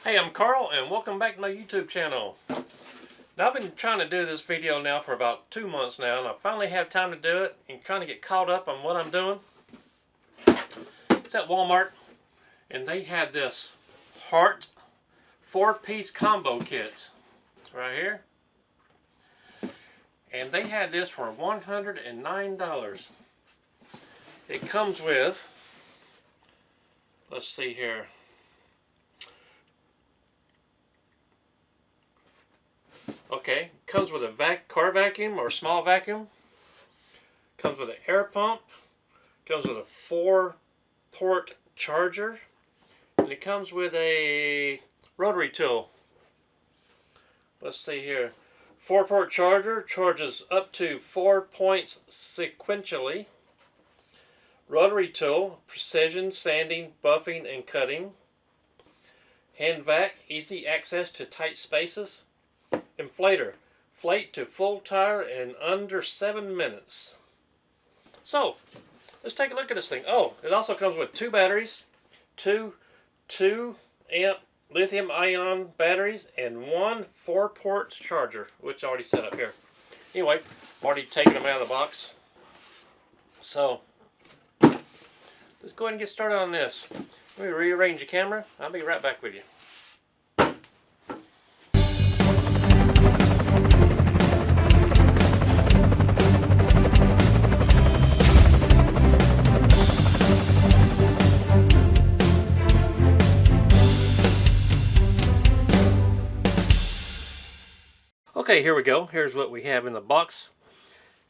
Hey, I'm Carl and welcome back to my YouTube channel. Now, I've been trying to do this video now for about 2 months now, and I finally have time to do it and trying to get caught up on what I'm doing. It's at Walmart and they have this Heart 4-piece combo kit right here. And they had this for $109. It comes with, let's see here, okay, comes with a car vacuum or small vacuum, comes with an air pump, comes with a 4-port charger, and it comes with a rotary tool. Let's see here. 4-port charger charges up to 4 points sequentially. Rotary tool, precision sanding, buffing, and cutting. Hand vac, easy access to tight spaces. Inflator, inflate to full tire in under 7 minutes. So, let's take a look at this thing. Oh, it also comes with 2 batteries, two 2-amp lithium ion batteries, and 1 4-port charger, which I already set up here. Anyway, I've already taken them out of the box. So, let's go ahead and get started on this. Let me rearrange the camera. I'll be right back with you. Okay, here we go. Here's what we have in the box.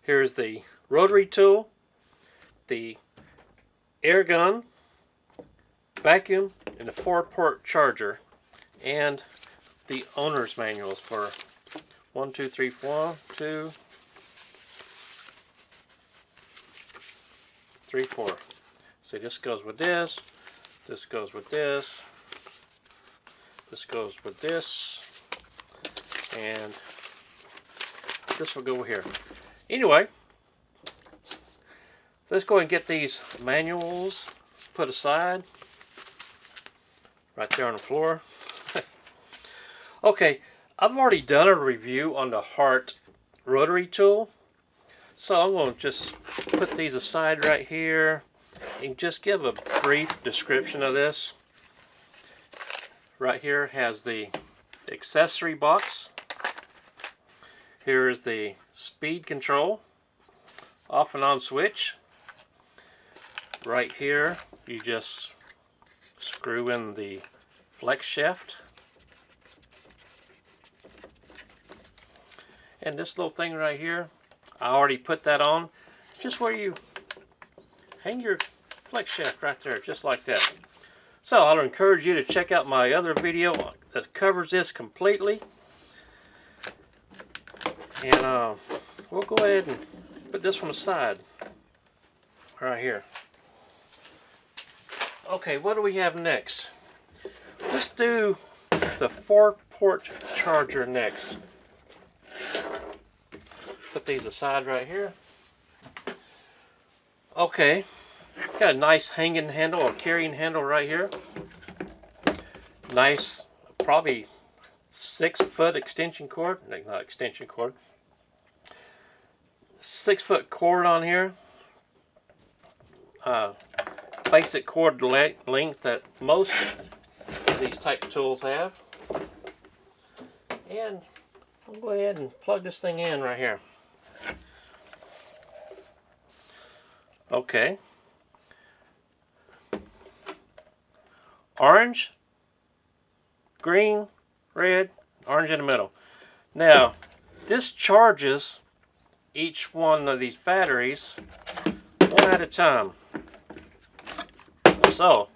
Here's the rotary tool, the air gun, vacuum, and the 4-port charger, and the owner's manuals for 1, 2, 3, 4, 2, 3, 4. See, this goes with this, this goes with this, this goes with this, and this will go here. Anyway, let's go and get these manuals put aside. Right there on the floor. Okay, I've already done a review on the Heart rotary tool. So I'm going to just put these aside right here and just give a brief description of this. Right here has the accessory box. Here is the speed control, off and on switch. Right here, you just screw in the flex shaft. And this little thing right here, I already put that on, just where you hang your flex shaft right there, just like that. So I'll encourage you to check out my other video that covers this completely. And we'll go ahead and put this one aside right here. Okay, what do we have next? Let's do the 4-port charger next. Put these aside right here. Okay, got a nice hanging handle or carrying handle right here. Nice, probably 6-foot extension cord, not extension cord, 6-foot cord on here. Basic cord length that most of these type of tools have. And I'll go ahead and plug this thing in right here. Okay. Orange, green, red, orange in the middle. Now, this charges each one of these batteries one at a time. So,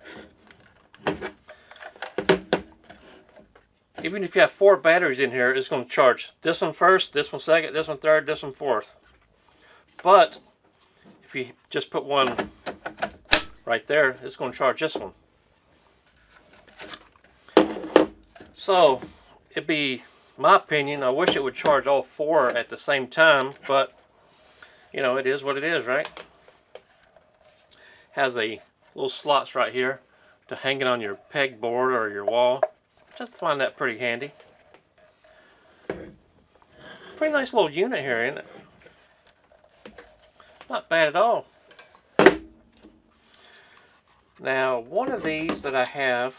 even if you have 4 batteries in here, it's going to charge this one first, this one second, this one third, this one fourth. But if you just put one right there, it's going to charge this one. So, it'd be, my opinion, I wish it would charge all 4 at the same time, but you know, it is what it is, right? Has a little slots right here to hang it on your pegboard or your wall. Just find that pretty handy. Pretty nice little unit here, isn't it? Not bad at all. Now, one of these that I have,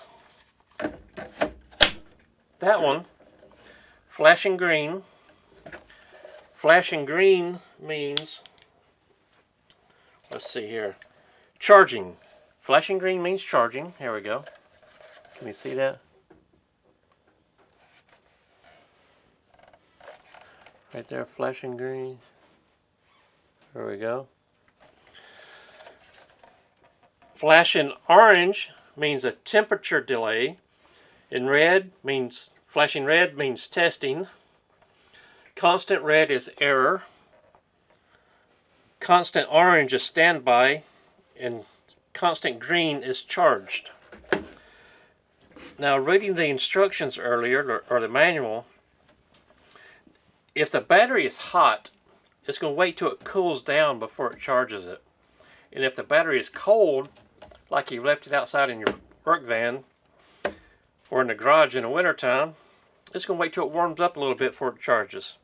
that one, flashing green. Flashing green means, let's see here, charging. Flashing green means charging. Here we go. Can you see that? Right there, flashing green. There we go. Flashing orange means a temperature delay. In red means, flashing red means testing. Constant red is error. Constant orange is standby. And constant green is charged. Now, reading the instructions earlier, or the manual, if the battery is hot, it's going to wait till it cools down before it charges it. And if the battery is cold, like you left it outside in your work van or in the garage in the wintertime, it's going to wait till it warms up a little bit before it charges.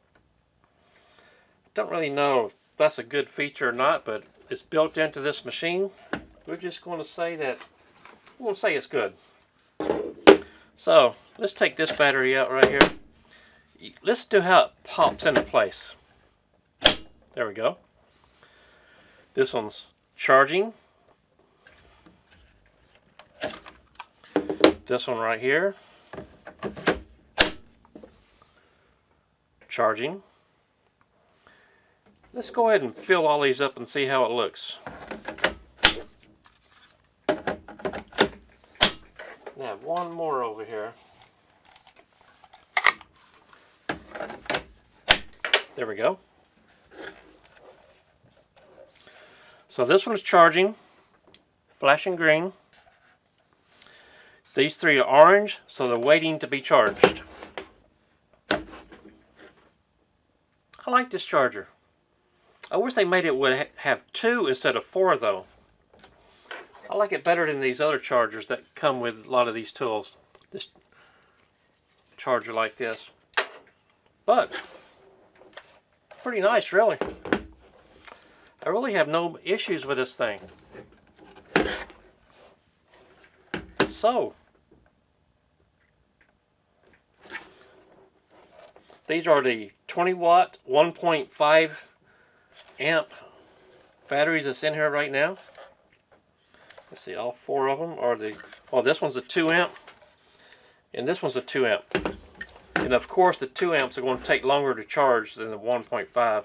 Don't really know if that's a good feature or not, but it's built into this machine. We're just going to say that, we'll say it's good. So, let's take this battery out right here. Let's do how it pops into place. There we go. This one's charging. This one right here, charging. Let's go ahead and fill all these up and see how it looks. Now, one more over here. There we go. So this one's charging, flashing green. These three are orange, so they're waiting to be charged. I like this charger. I wish they made it would have 2 instead of 4 though. I like it better than these other chargers that come with a lot of these tools. This charger like this. But, pretty nice really. I really have no issues with this thing. So, these are the 20 watt, 1.5 amp batteries that's in here right now. Let's see, all 4 of them are the, well, this one's a 2 amp, and this one's a 2 amp. And of course, the 2 amps are going to take longer to charge than the 1.5.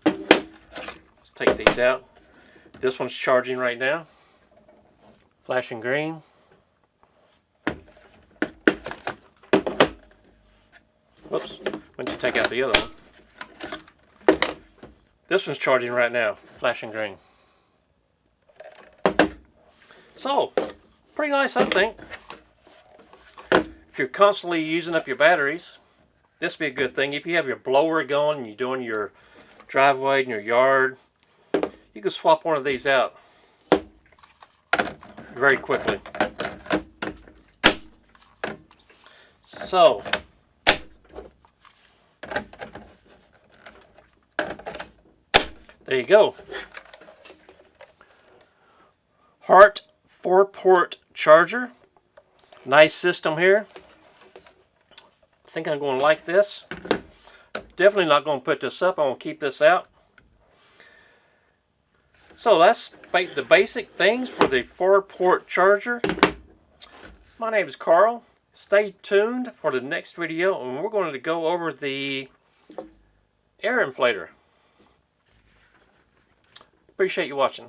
Let's take these out. This one's charging right now. Flashing green. Whoops, why don't you take out the other one? This one's charging right now, flashing green. So, pretty nice, I think. If you're constantly using up your batteries, this would be a good thing. If you have your blower going and you're doing your driveway in your yard, you can swap one of these out very quickly. So, there you go. HART 4-port charger. Nice system here. I think I'm going to like this. Definitely not going to put this up. I'm going to keep this out. So that's the basic things for the 4-port charger. My name is Carl. Stay tuned for the next video, and we're going to go over the air inflator. Appreciate you watching.